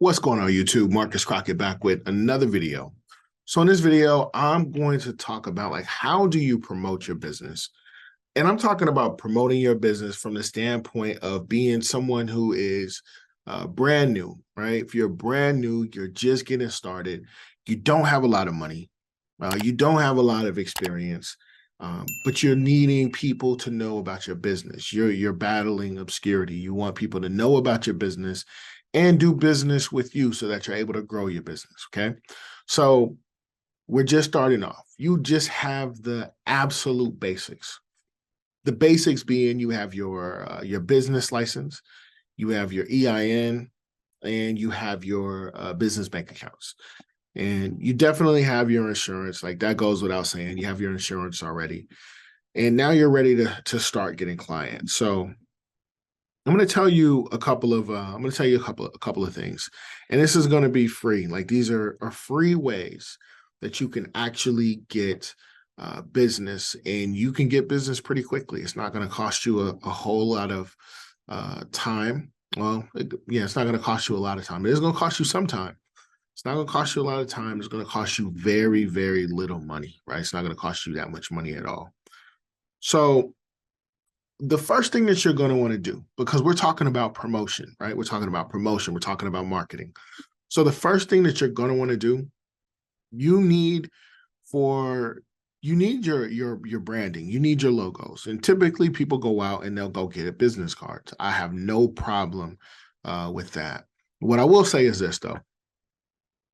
What's going on YouTube? Marcus Crockett back with another video. So in this video, I'm going to talk about how do you promote your business? And I'm talking about promoting your business from the standpoint of being someone who is brand new, right? If you're brand new, you're just getting started, you don't have a lot of money, you don't have a lot of experience, but you're needing people to know about your business. You're battling obscurity. You want people to know about your business and do business with you so that you're able to grow your business. Okay. So we're just starting off. You just have the absolute basics. The basics being you have your business license, you have your EIN, and you have your business bank accounts. And you definitely have your insurance. Like that goes without saying. You have your insurance already. And now you're ready to start getting clients. So I'm going to tell you a couple of a couple of things, and this is going to be free. Like these are free ways that you can actually get business, and you can get business pretty quickly. It's not going to cost you a whole lot of time. Well, it's not going to cost you a lot of time. It is going to cost you some time. It's not going to cost you a lot of time. It's going to cost you very, very little money, right? It's not going to cost you that much money at all. So the first thing that you're going to want to do, because we're talking about promotion, right? We're talking about promotion. We're talking about marketing. So the first thing that you're going to want to do, you need your branding. You need your logos. And typically people go out and they'll go get a business card. I have no problem with that. What I will say is this though,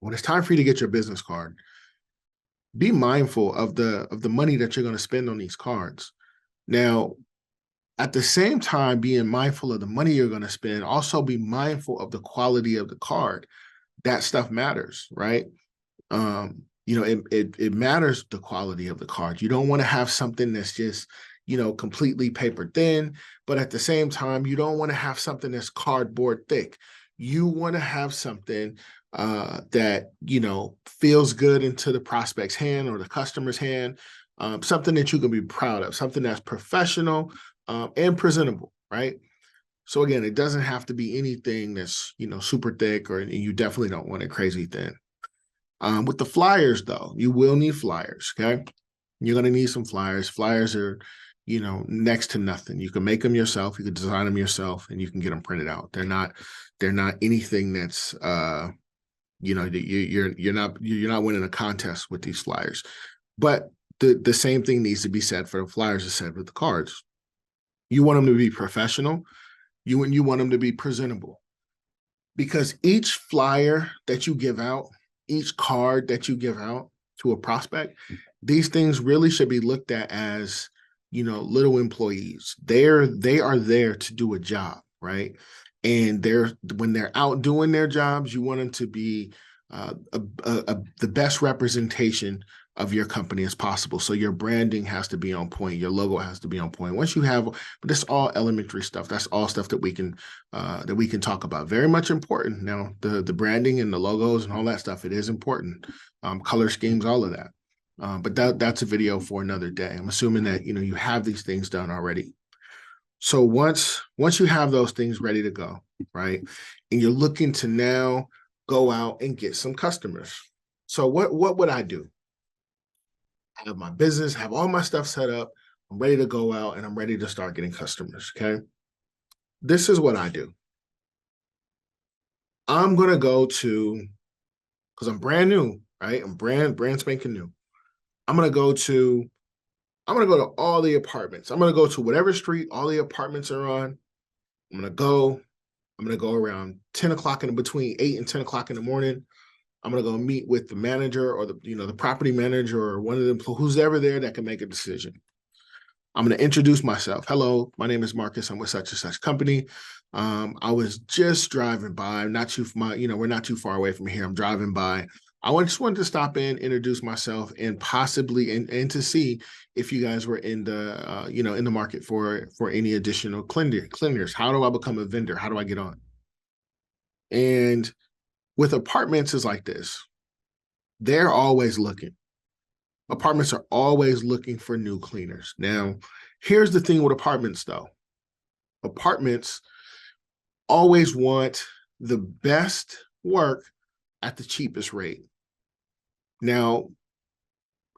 when it's time for you to get your business card, be mindful of the money that you're going to spend on these cards. Now, at the same time, being mindful of the money you're going to spend, also be mindful of the quality of the card. That stuff matters, right? It matters the quality of the card. You don't want to have something that's just, completely paper thin, but at the same time, you don't want to have something that's cardboard thick. You want to have something that, feels good into the prospect's hand or the customer's hand, something that you can be proud of, something that's professional, and presentable, right? So again, it doesn't have to be anything that's, super thick, or you definitely don't want it crazy thin. With the flyers though, you will need flyers, okay? You're going to need some flyers. Flyers are, next to nothing. You can make them yourself, you can design them yourself, and you can get them printed out. They're not anything that's, you're not winning a contest with these flyers. But the same thing needs to be said for the flyers as said with the cards. You want them to be professional. You want them to be presentable, because each flyer that you give out, each card that you give out to a prospect, these things really should be looked at as, little employees. They are there to do a job, right? And when they're out doing their jobs, you want them to be the best representation of your company as possible. So your branding has to be on point. Your logo has to be on point. Once you have, but that's all elementary stuff. That's all stuff that we can talk about. Very much important. Now, the branding and the logos and all that stuff, it is important. Color schemes, all of that. But that's a video for another day. I'm assuming that, you have these things done already. So once you have those things ready to go, right, and you're looking to now go out and get some customers. So what would I do? I have my business, have all my stuff set up. I'm ready to go out and I'm ready to start getting customers, okay? This is what I do. I'm going to go to, because I'm brand new, right? I'm brand spanking new. I'm going to go to all the apartments. I'm going to go to whatever street all the apartments are on. I'm going to go around 10 o'clock between 8 and 10 o'clock in the morning. I'm going to go meet with the manager or the property manager or one of them, who's ever there that can make a decision. I'm going to introduce myself. Hello, my name is Marcus. I'm with such and such company. I was just driving by, we're not too far away from here. I'm driving by. I just wanted to stop in, introduce myself, and possibly and to see if you guys were in the market for any additional cleaners. How do I become a vendor? How do I get on? And with apartments is like this. They're always looking. Apartments are always looking for new cleaners. Now, here's the thing with apartments though. Apartments always want the best work at the cheapest rate. Now,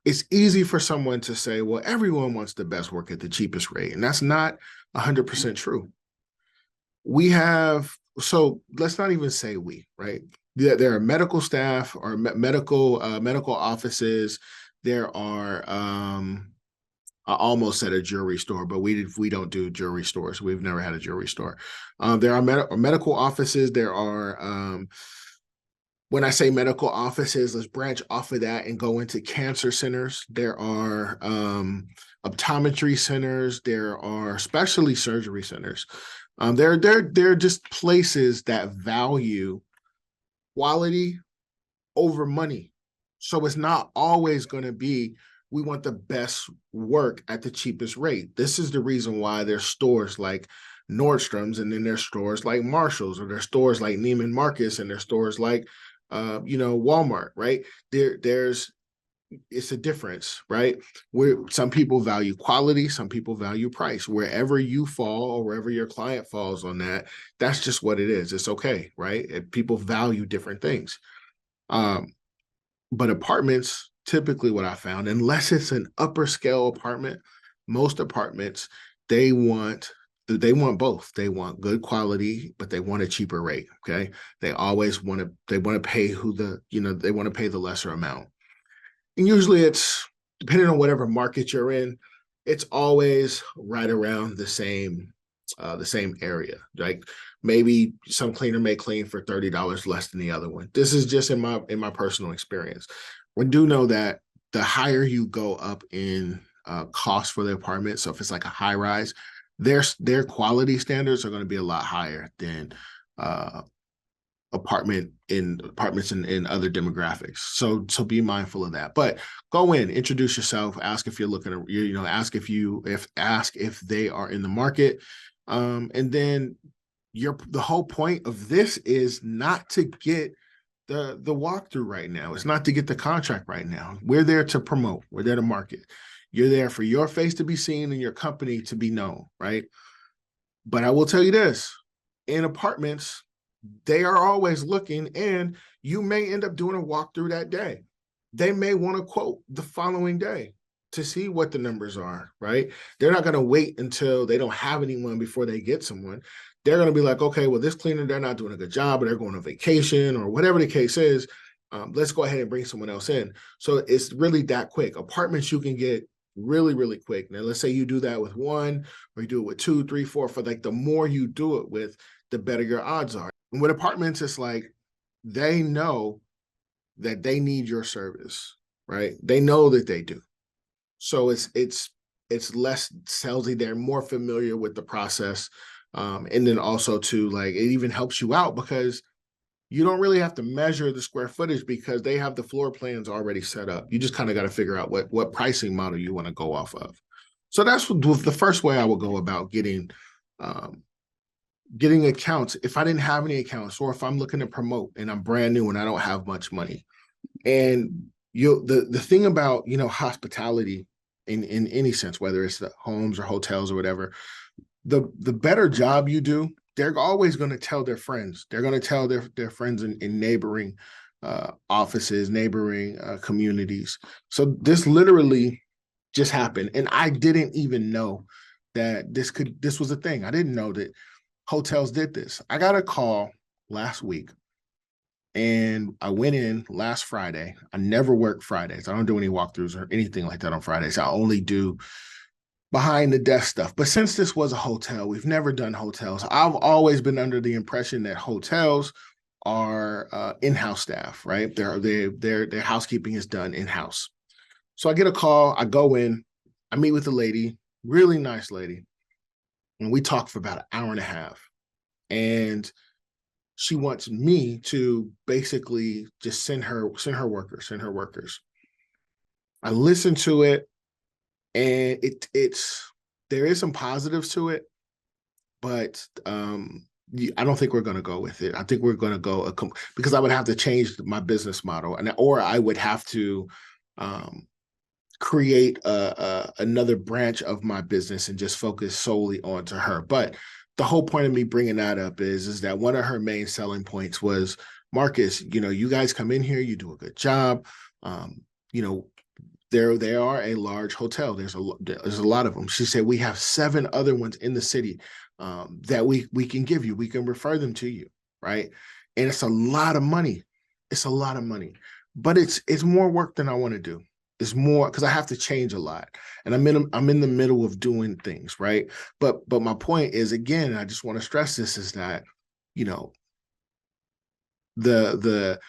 it's easy for someone to say, well, everyone wants the best work at the cheapest rate. And that's not 100% true. We have, so let's not even say we, right? There are medical staff or medical offices. There are, I almost said a jewelry store, but we don't do jewelry stores. We've never had a jewelry store. There are medical offices. There are, when I say medical offices, let's branch off of that and go into cancer centers. There are optometry centers. There are specialty surgery centers. They're just places that value quality over money. So it's not always going to be, we want the best work at the cheapest rate. This is the reason why there's stores like Nordstrom's, and then there's stores like Marshall's, or there's stores like Neiman Marcus, and there's stores like Walmart, right? There's it's a difference, right? Where some people value quality, some people value price. Wherever you fall or wherever your client falls on that, that's just what it is. It's okay, right? People value different things. But apartments, typically what I found, unless it's an upper scale apartment, most apartments, they want both. They want good quality, but they want a cheaper rate. Okay. They always want to pay they want to pay the lesser amount. And usually it's, depending on whatever market you're in, it's always right around the same area. Like maybe some cleaner may clean for $30 less than the other one. This is just in my personal experience. We do know that the higher you go up in cost for the apartment, so if it's like a high rise, their quality standards are going to be a lot higher than apartments in other demographics. So be mindful of that. But go in, introduce yourself, ask if you're looking to, ask if they are in the market. And then the whole point of this is not to get the walkthrough right now. It's not to get the contract right now. We're there to promote. We're there to market. You're there for your face to be seen and your company to be known, right? But I will tell you this, in apartments, they are always looking, and you may end up doing a walkthrough that day. They may want to quote the following day to see what the numbers are, right? They're not going to wait until they don't have anyone before they get someone. They're going to be like, okay, well, this cleaner, they're not doing a good job, or they're going on vacation, or whatever the case is. Let's go ahead and bring someone else in. So it's really that quick. Apartments you can get really, really quick. Now, let's say you do that with one, or you do it with two, three, four. For like, the more you do it with, the better your odds are. And with apartments, it's like they know that they need your service, right? They know that they do. So it's less salesy. They're more familiar with the process. And then also too, like, it even helps you out because you don't really have to measure the square footage because they have the floor plans already set up. You just kind of got to figure out what pricing model you want to go off of. So that's the first way I would go about getting accounts. If I didn't have any accounts, or if I'm looking to promote and I'm brand new and I don't have much money. And the thing about, hospitality in any sense, whether it's the homes or hotels or whatever, the better job you do, they're always going to tell their friends. They're going to tell their friends in neighboring offices, neighboring communities. So this literally just happened. And I didn't even know that this was a thing. I didn't know that hotels did this. I got a call last week, and I went in last Friday. I never work Fridays. I don't do any walkthroughs or anything like that on Fridays. I only do behind the desk stuff. But since this was a hotel, we've never done hotels. I've always been under the impression that hotels are in-house staff, right? Their housekeeping is done in-house. So I get a call. I go in. I meet with a lady, really nice lady. And we talked for about an hour and a half. And she wants me to basically just send her workers. I listened to it, and there is some positives to it, but I don't think we're going to go with it. I think we're going to go because I would have to change my business model, or I would have to create another branch of my business and just focus solely onto her. But the whole point of me bringing that up is that one of her main selling points was Marcus, you guys come in here, you do a good job. You know, they are a large hotel. There's a lot of them. She said we have 7 other ones in the city that we can give you. We can refer them to you, right? And it's a lot of money. It's a lot of money, but it's more work than I want to do. It's more because I have to change a lot, and I'm in the middle of doing things, right? But my point is, again, I just want to stress this is that you know the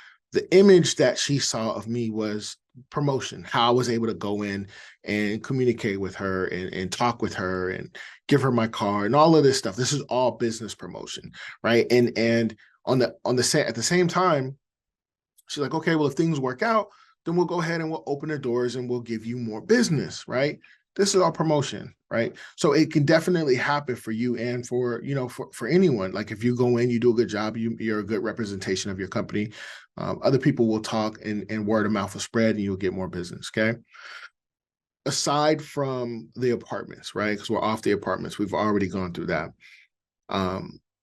image that she saw of me was promotion, how I was able to go in and communicate with her and talk with her and give her my car and all of this stuff. This is all business promotion, right? And at the same time, she's like, okay, well, if things work out, then we'll go ahead and we'll open the doors and we'll give you more business, right? This is all promotion, right? So it can definitely happen for you and for anyone. Like if you go in, you do a good job, you're a good representation of your company. Other people will talk and word of mouth will spread and you'll get more business, okay? Aside from the apartments, right? Because we're off the apartments. We've already gone through that.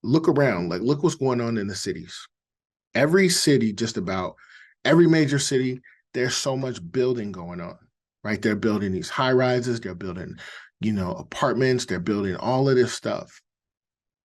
Look around, like look what's going on in the cities. Every city, just about every major city, there's so much building going on, right? They're building these high rises, they're building, apartments, they're building all of this stuff.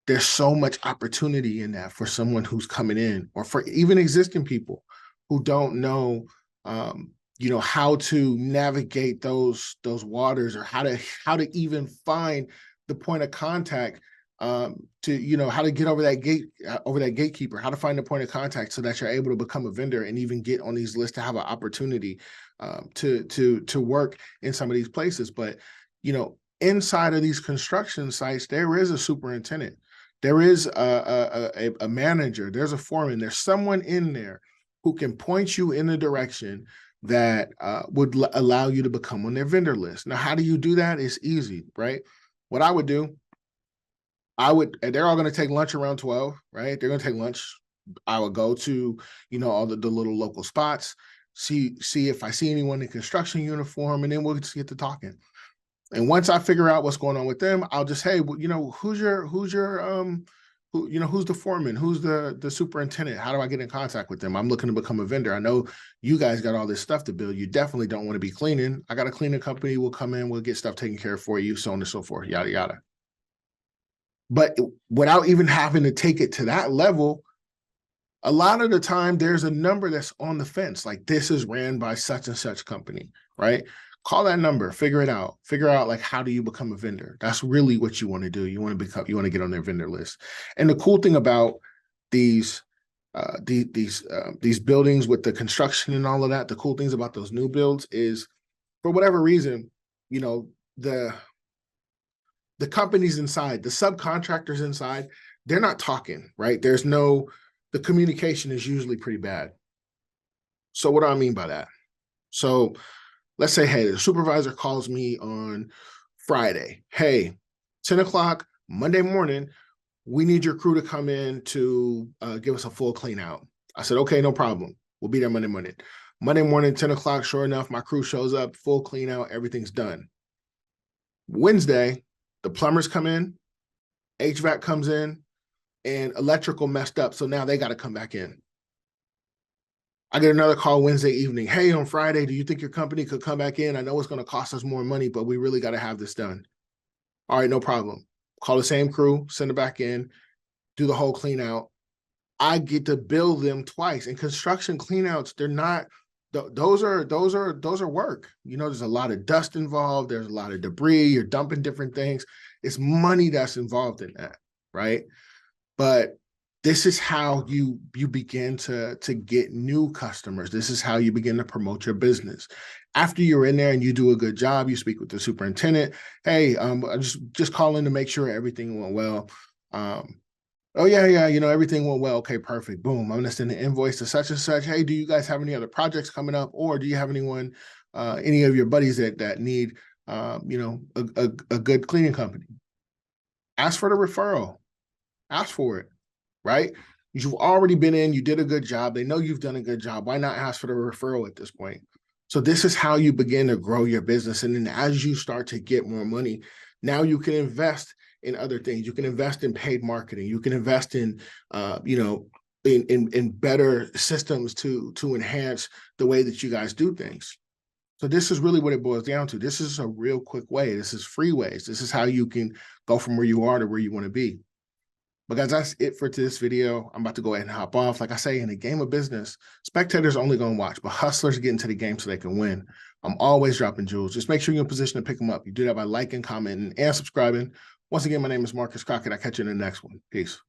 There's so much opportunity in that for someone who's coming in, or for even existing people who don't know, how to navigate those waters, or how to even find the point of contact, to how to get over that gatekeeper, how to find the point of contact so that you're able to become a vendor and even get on these lists to have an opportunity to work in some of these places. But inside of these construction sites, there is a superintendent, there is a manager, there's a foreman, there's someone in there who can point you in a direction that would allow you to become on their vendor list. Now, how do you do that? It's easy, right? What I would do, they're all going to take lunch around 12, right? They're going to take lunch. I would go to, all the little local spots, see if I see anyone in construction uniform, and then we'll just get to talking. And once I figure out what's going on with them, I'll just, hey, who's the foreman? Who's the superintendent? How do I get in contact with them? I'm looking to become a vendor. I know you guys got all this stuff to build. You definitely don't want to be cleaning. I got a cleaning company. We'll come in, we'll get stuff taken care of for you, so on and so forth, yada, yada. But without even having to take it to that level, a lot of the time there's a number that's on the fence. Like, this is ran by such and such company, right? Call that number, figure it out. Figure out, like, how do you become a vendor? That's really what you want to do. You want to get on their vendor list. And the cool thing about these buildings with the construction and all of that, the cool things about those new builds is, for whatever reason, the companies inside, the subcontractors inside, they're not talking, right? The communication is usually pretty bad. So what do I mean by that? So let's say, hey, the supervisor calls me on Friday. Hey, 10 o'clock, Monday morning, we need your crew to come in to give us a full clean out. I said, okay, no problem. We'll be there Monday morning. Monday morning, 10 o'clock, sure enough, my crew shows up, full clean out, everything's done. Wednesday, the plumbers come in, HVAC comes in, and electrical messed up. So now they got to come back in. I get another call Wednesday evening. Hey, on Friday, do you think your company could come back in? I know it's going to cost us more money, but we really got to have this done. All right, no problem. Call the same crew, send it back in, do the whole clean out. I get to bill them twice. And construction cleanouts, they're not, those are work. There's a lot of dust involved. There's a lot of debris. You're dumping different things. It's money that's involved in that, right? But this is how you begin to get new customers. This is how you begin to promote your business. After you're in there and you do a good job, you speak with the superintendent. Hey, I'm just calling to make sure everything went well. Oh yeah, everything went well. Okay, perfect. Boom. I'm gonna send an invoice to such and such. Hey, do you guys have any other projects coming up, or do you have anyone, any of your buddies that need, a good cleaning company? Ask for the referral. Ask for it, right? You've already been in. You did a good job. They know you've done a good job. Why not ask for the referral at this point? So this is how you begin to grow your business, and then as you start to get more money, now you can invest in other things. You can invest in paid marketing. You can invest in, in better systems to enhance the way that you guys do things. So this is really what it boils down to. This is a real quick way. This is free ways. This is how you can go from where you are to where you want to be. But guys, that's it for this video. I'm about to go ahead and hop off. Like I say, in the game of business, spectators are only going to watch, but hustlers get into the game so they can win. I'm always dropping jewels. Just make sure you're in position to pick them up. You do that by liking, commenting, and subscribing. Once again, my name is Marcus Crockett. I'll catch you in the next one. Peace.